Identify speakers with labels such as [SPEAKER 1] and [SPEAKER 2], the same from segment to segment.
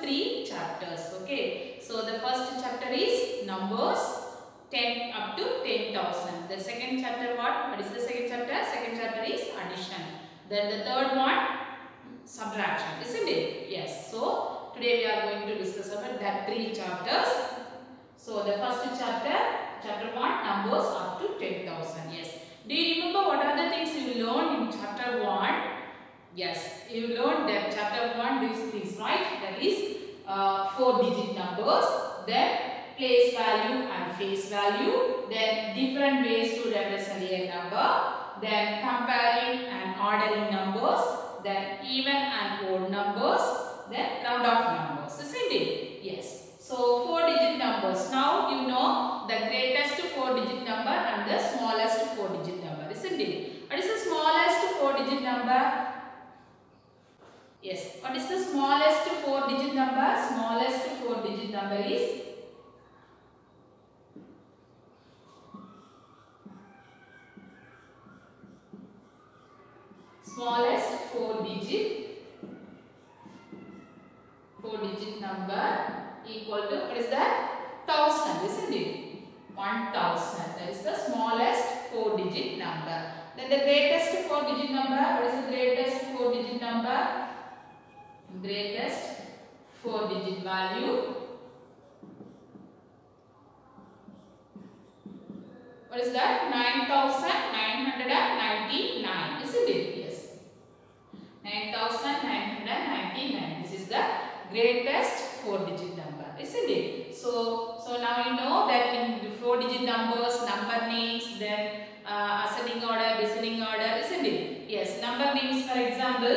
[SPEAKER 1] 3 chapters. Okay. So the first chapter is numbers 10 up to 10,000. The second chapter what? What is the second chapter? Second chapter is addition. Then the third one, subtraction. Isn't it? Yes. So today we are going to discuss about that 3 chapters. So the first chapter, chapter 1, numbers up to 10,000. Yes. Do you remember what are the things you learned in chapter 1? Yes, you learned that chapter 1 these things, right? That is 4-digit numbers, then place value and face value, then different ways to represent a number, then comparing and ordering numbers, then even and odd numbers, then round off numbers, isn't it? Yes. So 4-digit numbers. Now you know the greatest 4-digit number and the smallest 4-digit number, isn't it? What is the smallest 4-digit number? Yes. What is the smallest 4-digit number? Smallest 4-digit number is smallest 4-digit number equal to, what is that? 1000, isn't it? 1000. That is the smallest 4-digit number. Then the greatest 4-digit number. What is the greatest 4-digit number? Greatest 4-digit value. What is that? 9,999. Isn't it? Yes. 9,999. This is the greatest 4-digit number. Isn't it? So now you know that in 4-digit numbers, number names, then ascending order, descending order, isn't it? Yes. Number names, for example,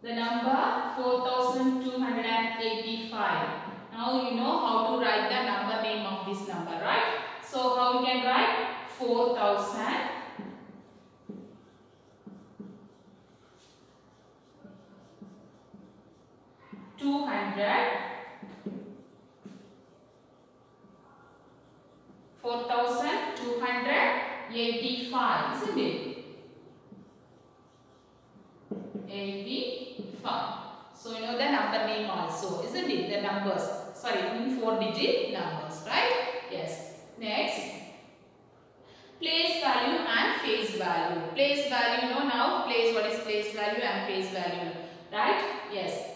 [SPEAKER 1] the number 4285. Now you know how to write the number name of this number, right? So how you can write 4,000 4,285, isn't it? 85. So you know the number name also, isn't it? The numbers, sorry, in 4-digit numbers, right? Yes. Next, place value and face value. Place value, you know now place, what is place value and face value, right? Yes.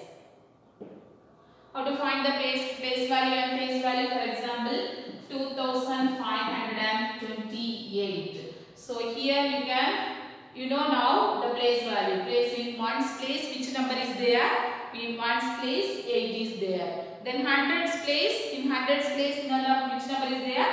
[SPEAKER 1] How to find the place value and face value? For example, 2,528. So here you can, you know now the place value. Place in ones place, which number is there? In ones place, 8 is there. Then hundreds place, in hundreds place, which number is there?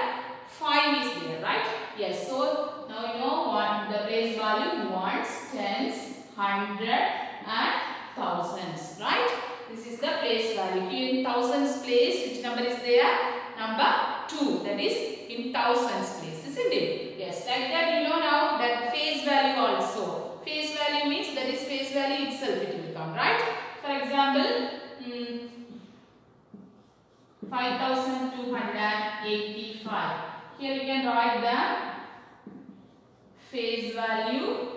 [SPEAKER 1] 5 is there, right? Yes. So now you know what the place value: ones, tens, hundred, and thousands, right? This is the place value. Here in thousands place, which number is there? Number 2. That is in thousands place, isn't it? Yes. Like that, you know now that face value also. Face value means that is face value itself it will come, right? For example, 5,285. Here you can write the face value.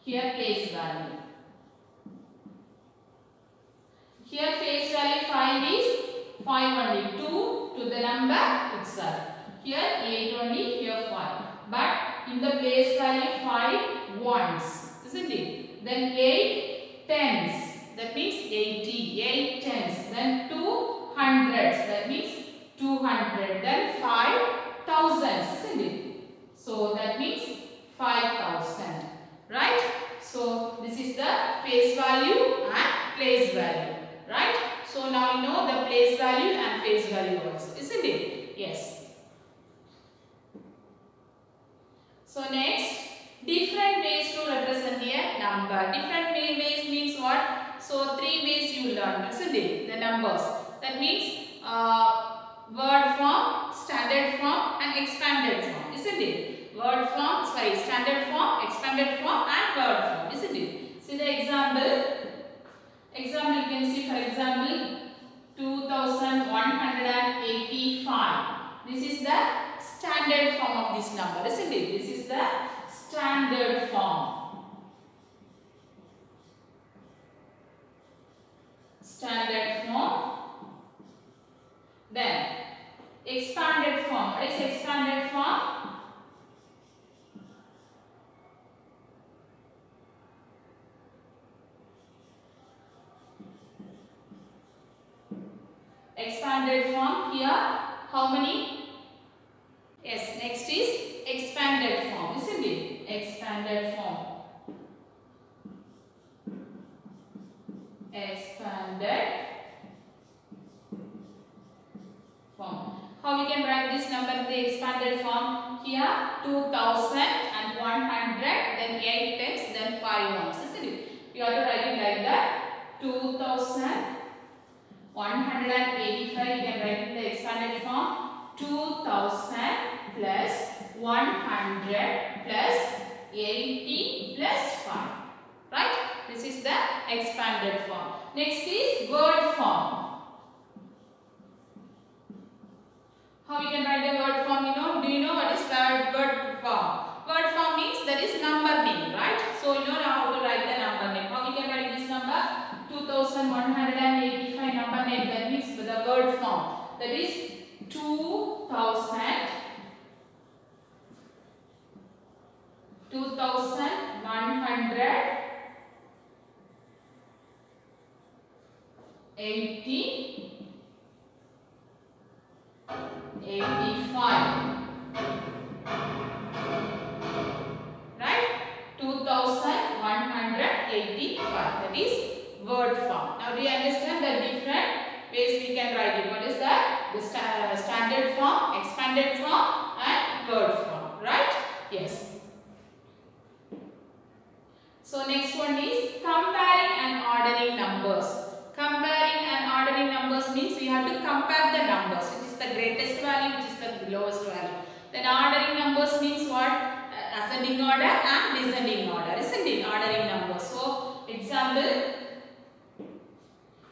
[SPEAKER 1] Here place value. Here face value 5 is 5 only. 2 to the number itself. Here 8 only. Here 5. But in the place value 5 ones, isn't it? Then 8 tens. That means 80. 8 tens. Then 2 hundreds. That means 200. Then 5 thousands, isn't it? So that means 5,000. Right? So this is the face value and place value. Right? So now you know the place value and face value also, isn't it? Yes. So next, different ways to represent a number. Different ways means what? So 3 ways you learn, isn't it? The numbers. That means word form, standard form, and expanded form, isn't it? Word form, sorry, standard form, expanded form, and word form, isn't it? See the example. Example you can see, for example, 2,185. This is the standard form of this number, isn't it? This is the standard form. standard form. Then expanded form. What is expanded form? Expanded form here, how many? Yes, next is expanded form, isn't it? Expanded form. Expanded form. How we can write this number in the expanded form? Here 2100, then 8 tens, then 5 ones, isn't it? We have to write it like that. 2185, you can write in the expanded form. 2000 plus 100 plus 80 plus 5. Right? This is the expanded form. Next is word form. How we can write the word form? Do you know what is word form? Word form means that is number name, right? So you know now how to write the number name. How we can write this number? 2185 number name. That means the word form. That is 2100 80 85, right? 2185, that is word form. Now do you understand the different ways we can write it? What is that? The standard form, expanded form and word form, right? Yes. So next one is comparing and ordering numbers. Comparing and ordering numbers means we have to compare the numbers, which is the greatest value, which is the lowest value. Then ordering numbers means what? Ascending order and descending order, isn't it? Ordering numbers. So example,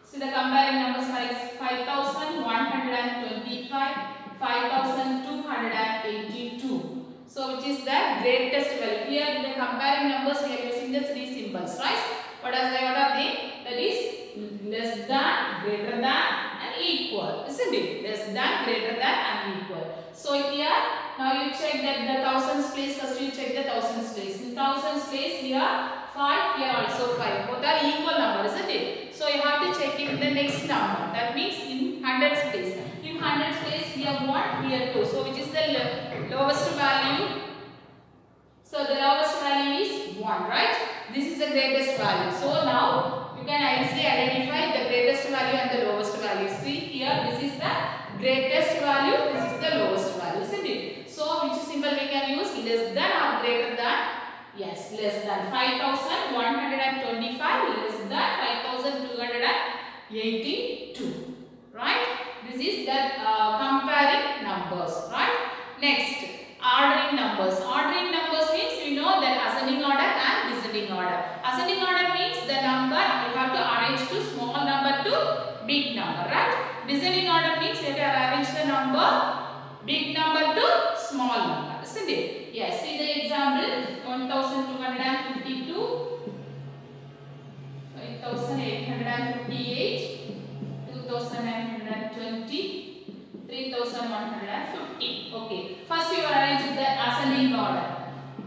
[SPEAKER 1] see the comparing numbers like 5125, 5282. So which is the greatest value? Here in the comparing numbers we are using the three symbols, right? What are they? That is less than, greater than and equal, isn't it? Less than, greater than and equal. So here now you check that the thousands place. First you check the thousands place. In thousands place here 5, here also 5. Both are equal number, isn't it? So you have to check in the next number. That means in hundreds place. In hundreds place here 1, here 2. So which is the lowest value? So the lowest value is 1, right? This is the greatest value. So now you can easily identify the greatest value and the lowest value. See here, this is the greatest value, this is the lowest value, isn't it? So which symbol we can use? Less than or greater than? Yes, less than. 5125 less than 5282. Right? This is the comparing numbers. Right? Next, ordering numbers. Ordering numbers means you know that ascending order and descending order. Ascending order means the number you have to arrange to small number to big number, right? Descending order means you have to arrange the number big number to small number, isn't it? Yes, see the example 1252, 5858, 2920, 3150. Okay, first you arrange the ascending order.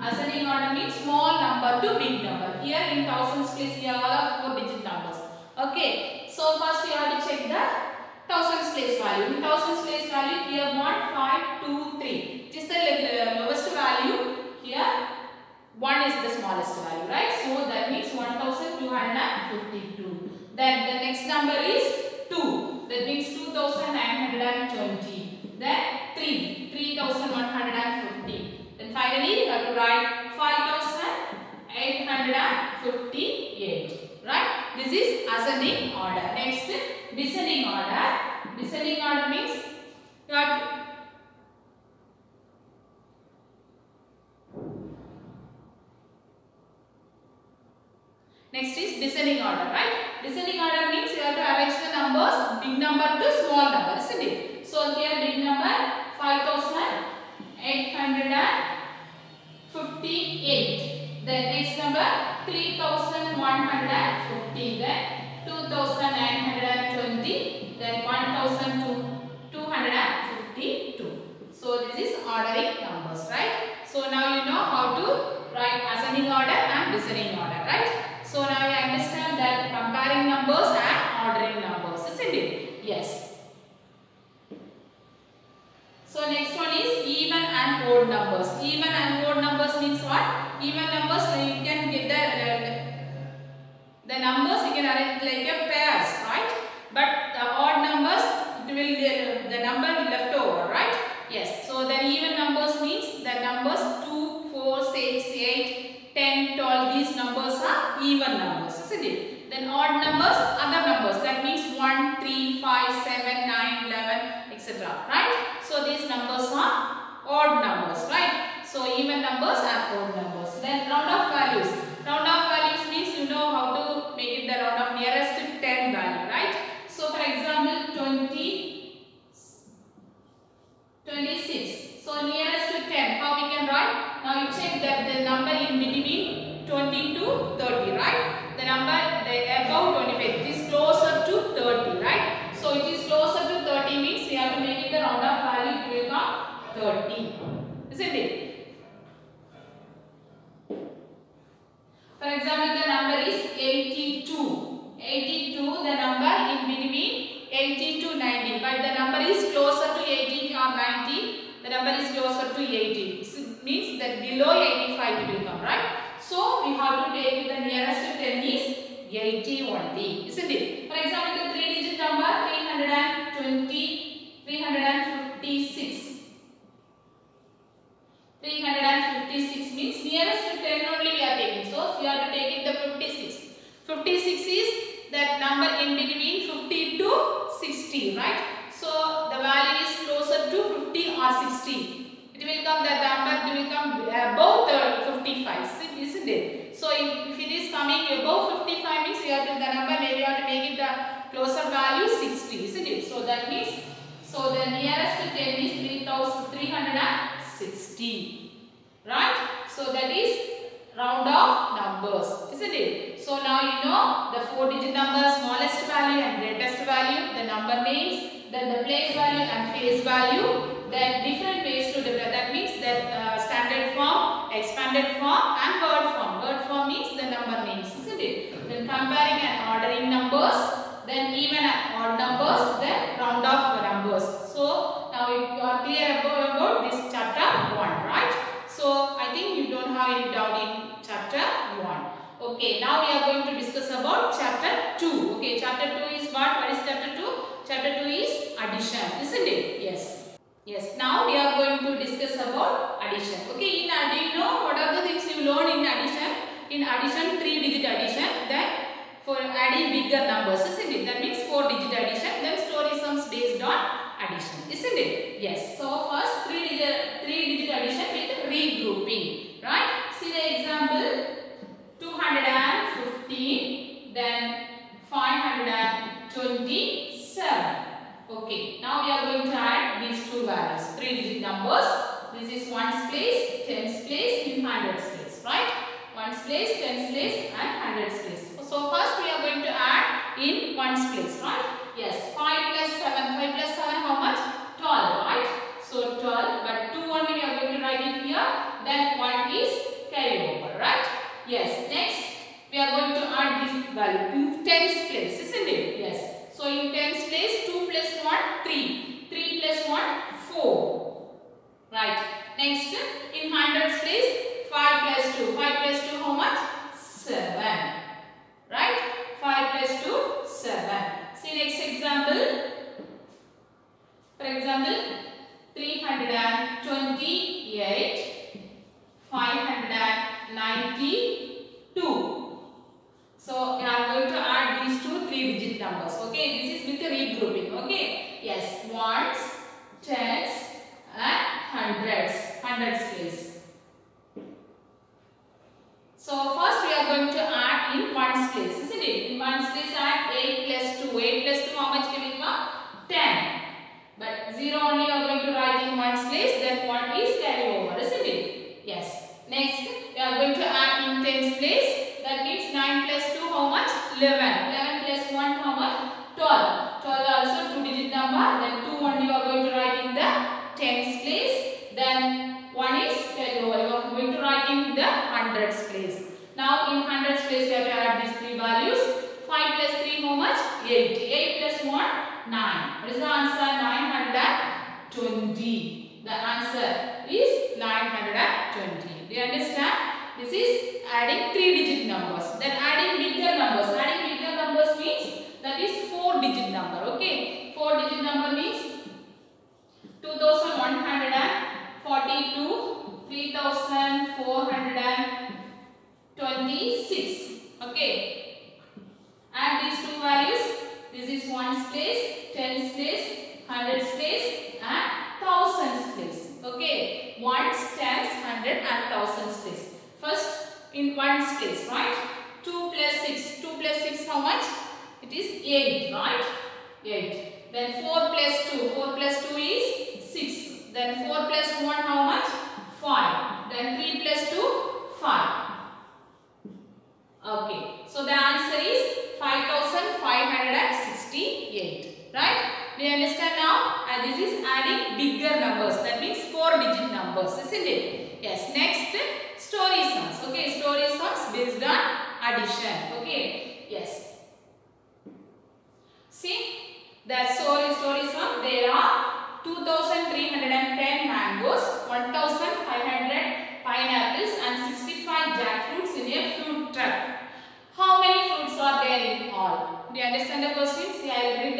[SPEAKER 1] Ascending order means small number to big number. Here in thousands place we have all of 4-digit numbers. Okay, so first you have to check the thousands place value. In thousands place value here 1523. Which is the lowest value. Here 1 is the smallest value, right? So that means 1252. Then the next number is 2. That means 2920. Then 3150. Then finally you have to write 5858. Right? This is ascending order. Next, descending order. Descending order means you have to next is descending order, right? Descending order means you have to arrange the numbers big number to small number, isn't it? So here big number 5858. Then next number 3150. Then 2920. Yes. So next one is even and odd numbers. Even and odd numbers means what? Even numbers, you can get the numbers you can arrange like a pairs, right? But the odd numbers, it will the number will left over, right? Yes. So the even numbers means the numbers 2, 4, 6, 8, 10, 12. These numbers are even numbers, isn't it? Then odd numbers, other numbers. That means 1, 3, 5, 7, 9, 11, etc. Right? So these numbers are odd numbers, right? So even numbers and odd numbers. Then round off values. Round off values means you know how to make it the round off nearest to 10 value, right? So for example 26. So nearest to 10, how we can write? Now you check that the number in between 20 to 30, right? The number above 25, it is closer to 30, right? So it is closer to 30 means we have to make it the round off value, it will become 30, isn't it? For example, the number is 82. 82, the number in between 80 to 90, but the number is closer to 80 or 90. The number is closer to 80. It means that below 85 it will come, right? So we have to take the nearest to 10 is 80 only, isn't it? For example, the 3-digit number 356. 356 means nearest to 10 only we are taking. So we have to take it the 56. 56 is that number in between 50 to 60, right? So the value is closer to 50 or 60. It will come, that number will come above the 55, isn't it? So if it is coming above 55 means we have to, the number maybe we have to make it the closer value 60, isn't it? So that means, so the nearest to 10 is 3360, right? So that is round off numbers, isn't it? So now you know the 4-digit number, smallest value and greatest value, the number names, then the place value and face value, then different ways to develop. That means that standard form, expanded form and word form. Word form means the number names, isn't it? Then comparing and ordering numbers, then even and odd numbers, then round off the numbers. So now you are clear about this chapter 1, right? So I think you don't have any doubt in chapter 1. Okay, now we are going to discuss about chapter 2. Okay, chapter 2 is what? What is chapter 2? Chapter 2 is addition, isn't it? Yes. Yes, now we are going to discuss about addition. Okay, do you know what are the things you learn in addition? In addition, 3-digit addition, then for adding bigger numbers, isn't it? That means 4-digit addition, then story sums based on addition, isn't it? Yes. So first 3-digit addition with regrouping, right? See the example, 215, then 527. Okay, now we are going to add these two values, 3-digit numbers. This is ones place, tens place, in hundreds place, right? Ones place, tens place and hundreds place. So first we are going to add in ones place, right? Yes, 5 plus 7. 5 plus 7 how much? 12, right? So 12, but 2 only we are going to write it here. Then 1 is carry over, right? Yes, next we are going to add this value in tens place, isn't it? Yes. So in tens place 2 plus 1, 3. 3 plus 1, 4. Right. Next in hundreds place 5 plus 2. 5 plus 2 how much? 7. Right? 5 plus 2, 7. See next example. For example, 328, 592. So we are going to add these two 3-digit numbers. Okay, this is with the regrouping. Okay, yes, ones, tens and hundreds. Hundreds place. So first we are going to add in ones place, isn't it? In ones place add 8 plus 2. 8 plus 2 how much can we come? 10. But 0 only we are going to write in ones place, then 1 is carry over, isn't it? Yes. Next we are going to add in tens place. That means 9 plus 2 how much? 11. 11 plus 1 how much? 12. 12 also 2-digit number. Then 2 only you are going to write in the tens place. Then 1 is carry over. You are going to write in the hundreds place. Now in hundreds place we have to add these 3 values. 5 plus 3 how much? 8. 8 plus 1? 9. What is the answer? 920. The answer is 920. Do you understand? This is adding 3-digit numbers. Then adding bigger numbers. Adding bigger numbers means that is 4-digit number. Okay. 4-digit number means 2142, 3426. Okay. Add these two values. This is ones place, tens place, hundreds place, and thousands place. Okay. Ones, tens, hundred, and thousands place. First in ones place, right? 2 plus 6. 2 plus 6 how much? It is 8, right? 8. Then 4 plus 2. 4 plus 2 is 6. Then 4 plus 1 how much? 5. Then 3 plus 2, 5. Okay. So the answer is 5568. Right? Do you understand now? And this is adding bigger numbers. That means 4-digit numbers, isn't it? Yes. Next, story songs. Okay. Story songs based on addition. Okay. Yes. See, the story song. There are 2,310 mangoes, 1,500 pineapples, and 65 jackfruits in a fruit truck. How many fruits are there in all? Do you understand the question? See, I will read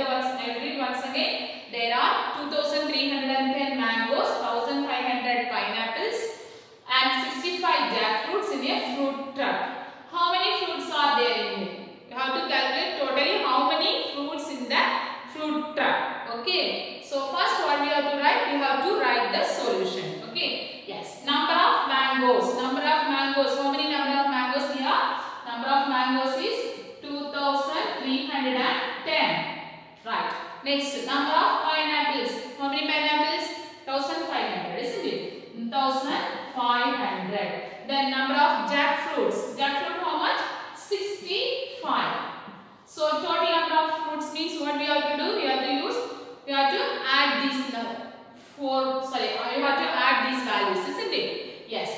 [SPEAKER 1] once again. There are 2,310 mangoes, 1,500 pineapples, and 65 jackfruits in a fruit truck. How many fruits are there in it? You have to calculate totally how many fruits in the fruit truck. Okay. So first what we have to write? We have to write the solution. Okay. Yes. Number of mangoes. Number of mangoes. How many number of mangoes here? Number of mangoes is 2,310. Right. Next, number of pineapples. How many pineapples? 1,500, isn't it? 1,500. Then number of jackfruits. Jackfruit how much? 65. So total number of fruits means what we have to do? We have to add these you have to add these values, isn't it? Yes.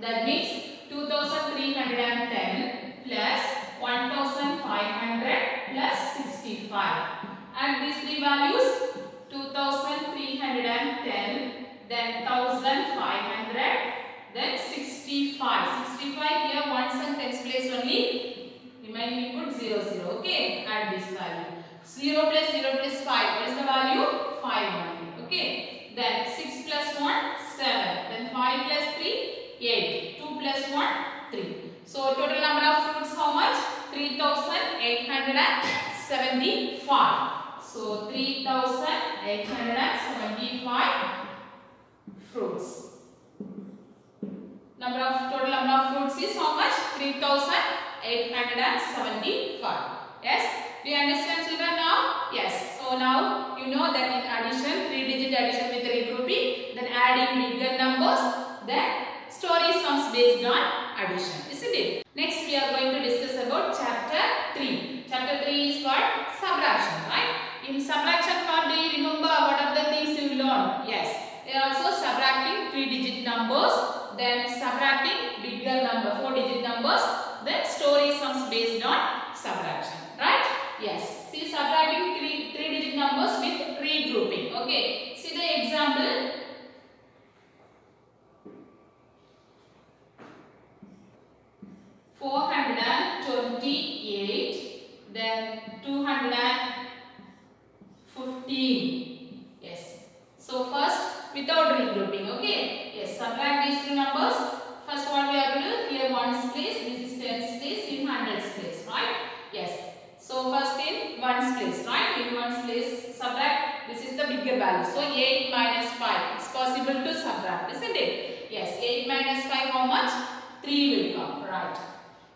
[SPEAKER 1] That means 2,310 plus 1,500 plus 65. Add these three values. 2,310, then 1,500, then 65. 65 here ones and tens place only. Remaining we put 0, 0. Okay. Add this value. 0 plus 5. What is the value? 5 only. Okay. Then 6 plus 1, 7. Then 5 plus 3, 8. 2 plus 1, 3. So total number of fruits how much? 3,875. So 3,875 fruits. Total number of fruits is how much? 3,875. Yes. Do you understand, children, now? Yes. So now you know that in addition, 3-digit addition with regrouping, then adding bigger numbers, then story songs based on addition, isn't it? Next we are going to discuss about chapter 3. Chapter 3 is what? Subtraction, right? In subtraction part, do you remember what are the things you learned? Yes. They are also subtracting 3-digit numbers, then subtracting bigger number, 4-digit numbers, then story songs based on subtraction, right? Yes. See, subtracting 3-digit numbers with regrouping. Okay. See the example. 428, then 215. Yes. So first without regrouping. Okay. Yes. Subtract these two numbers. First what we have to do? Here ones place. This is tens place. In hundreds place. Right? Yes. So first in ones place. Right? In ones place subtract. This is the bigger value. So 8 minus 5. It's possible to subtract. Isn't it? Yes. 8 minus 5 how much? 3 will come. Right.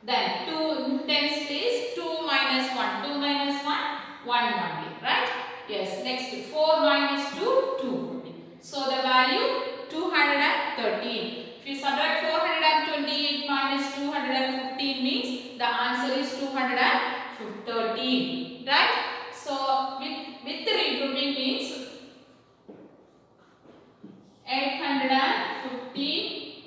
[SPEAKER 1] Then 2 tens place. 2 minus 1. 2 minus 1. 1 only. Right? Yes. Next 4 minus 2. 2. So the value 213. If you subtract 428 minus 215 means the answer is 213. Right? So with the regrouping means 815,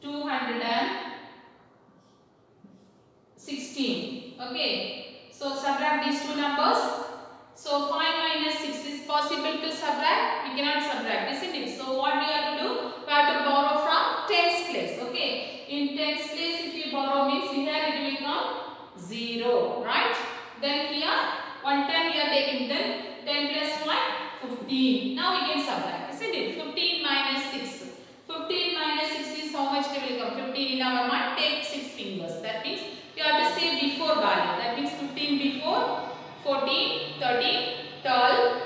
[SPEAKER 1] 216. Okay. So subtract these two numbers. So 5 minus 6 is possible to subtract? We cannot subtract, isn't it? So what we have to do? We have to borrow from tens place. Okay. In tens place, if you borrow means here it will become 0, right? Then here 110 we are taking, then 10 plus 1, 15. Now we can subtract, isn't it? 15 minus 6. 15 minus 6 is how much it will come? 15 in our mind. Take 6 fingers. That means you have to say before value. That means 15 before 14, 13, 12,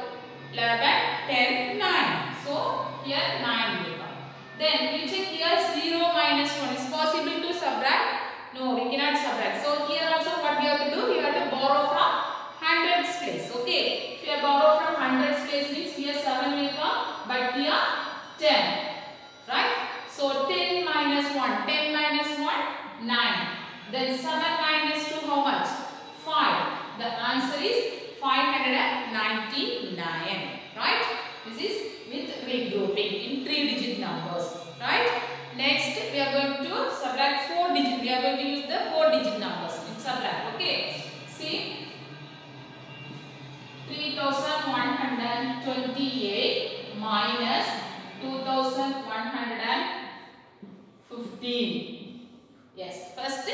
[SPEAKER 1] 11, 10, 9. So here 9 will come. Then we check here 0 minus 1. Is possible to subtract? No, we cannot subtract. So here also what we have to do? We have to borrow from hundreds place. Okay. If you borrow from hundreds place means here 7 will come, but here 10. Right? So 10 minus 1. 10 minus 1, 9. Then 7 minus 2, how much? 5. The answer is 599. Right? This is with regrouping in 3-digit numbers. Right? Next, we are going to subtract 4-digit. We are going to use the 4-digit numbers in subtract. Okay. See, 3128 minus 2115. Yes, first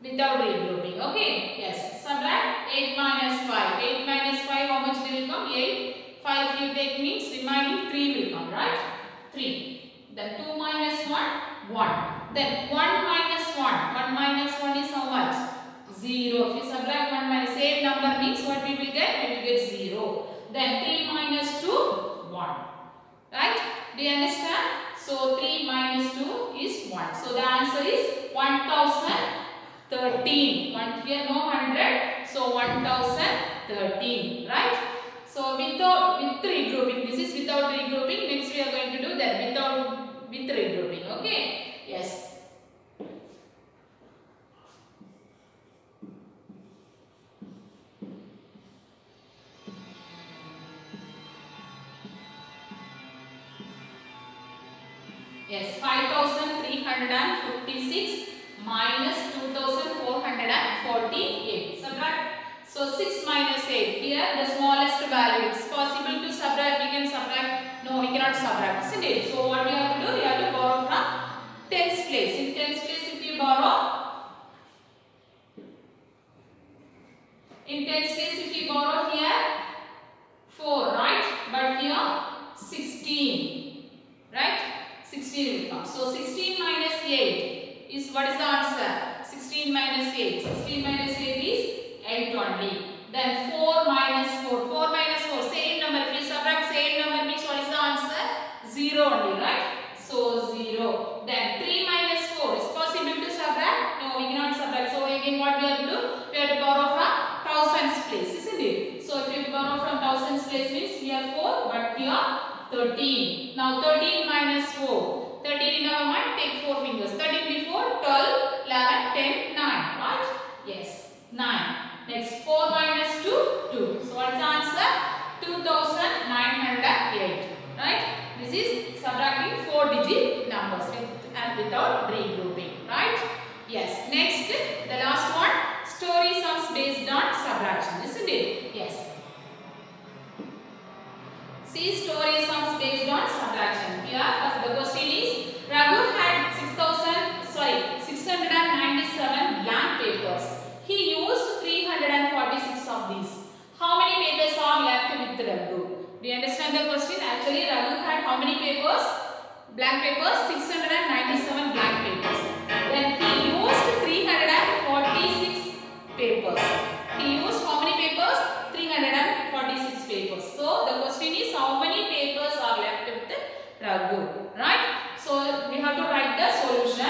[SPEAKER 1] without regrouping. Okay. Yes. Subtract 8 minus 5. 8 minus 5, how much will come? 8. 5 you take means remaining 3 will come, right? 3. Then 2 minus 1, 1. Then 1 minus 1. 1 minus 1 is how much? 0. If you subtract 1 minus same number means what we will get? We will get 0. Then 3 minus 2, 1. Right? Do you understand? So 3 minus 2 is 1. So the answer is 1013. One here no 100. So 1013. Right? So with regrouping. This is without regrouping. Next we are going to do that with regrouping. Okay? Yes. Yes, 5356 minus 2448. Subtract. So 6 minus 8. Here the smallest value. It's possible to subtract. We can subtract. No, we cannot subtract. Isn't it? So what we have to do? We have to borrow from tens place. In tens place, if you borrow. In tens place, if you borrow here 4, right? But here 16. Right? 16 will come. So 16 minus 8 is what is the answer? 16 minus 8. 16 minus 8 is 8 only. Then 4 minus 4. 4 minus 4. Same number. If you subtract same number means what is the answer? 0 only, right? So 0. Then 3 minus 4. Is possible to subtract? No, we cannot subtract. So again what we have to do? We have to borrow from thousands place, isn't it? So if you borrow from thousands place means here 4, but here 13. Now 13 minus 4. 13 in our mind, take 4 fingers. 13 before 12, 11, 10, 9. What? Yes, 9. Next 4 minus 2, 2. So what's the answer? 2908. Right? This is subtracting 4-digit numbers with and without regrouping. Right? Yes. Next, the last one. Story sums based on subtraction. Isn't it? Yes. See, story sums based on subtraction. Here, first the question is, Raghu had 697 blank papers. He used 346 of these. How many papers are left with Raghu? Do you understand the question? Actually, Raghu had how many papers? Blank papers? 697 blank papers. Then he used 346 papers. He used how many papers? 346 papers. So the question is, how many papers are left with Raghu? Right? So we have to write the solution.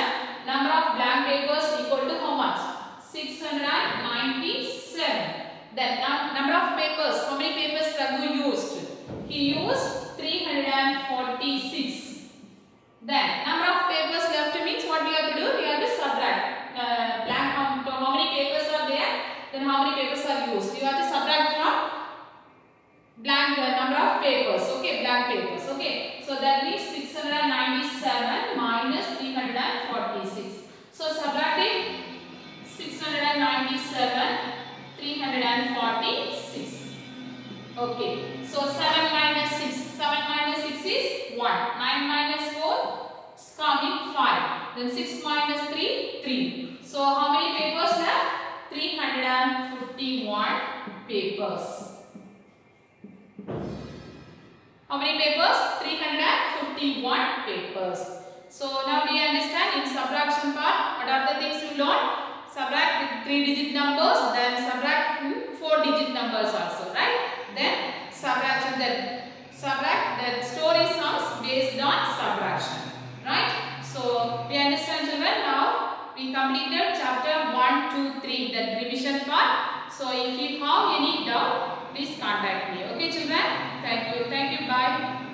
[SPEAKER 1] Number of blank papers equal to how much? 697. Then number of papers. How many papers Raghu used? He used 346. Then number of papers left means what we have to do? We have to subtract. Blank how many papers are there? Then how many papers are used? You have to subtract from blank number of papers. Okay, blank papers. Okay, so that means 697 minus 346. So subtracting 697, 346. Okay, so 7 minus 6. 7 minus 6 is 1. 9 minus 4 is coming 5. Then 6 minus 3, 3. So how many papers left? 351 papers. How many papers? 351 papers. So now do you understand in subtraction part what are the things you learn? Subtract with 3-digit numbers, then subtract 4-digit numbers also, right? Then subtract the story sums based on subtraction, right? So we understand children. Now we completed chapter 1, 2, 3, the revision part. So if you have any doubt, please contact me. Okay children? Thank you. Bye.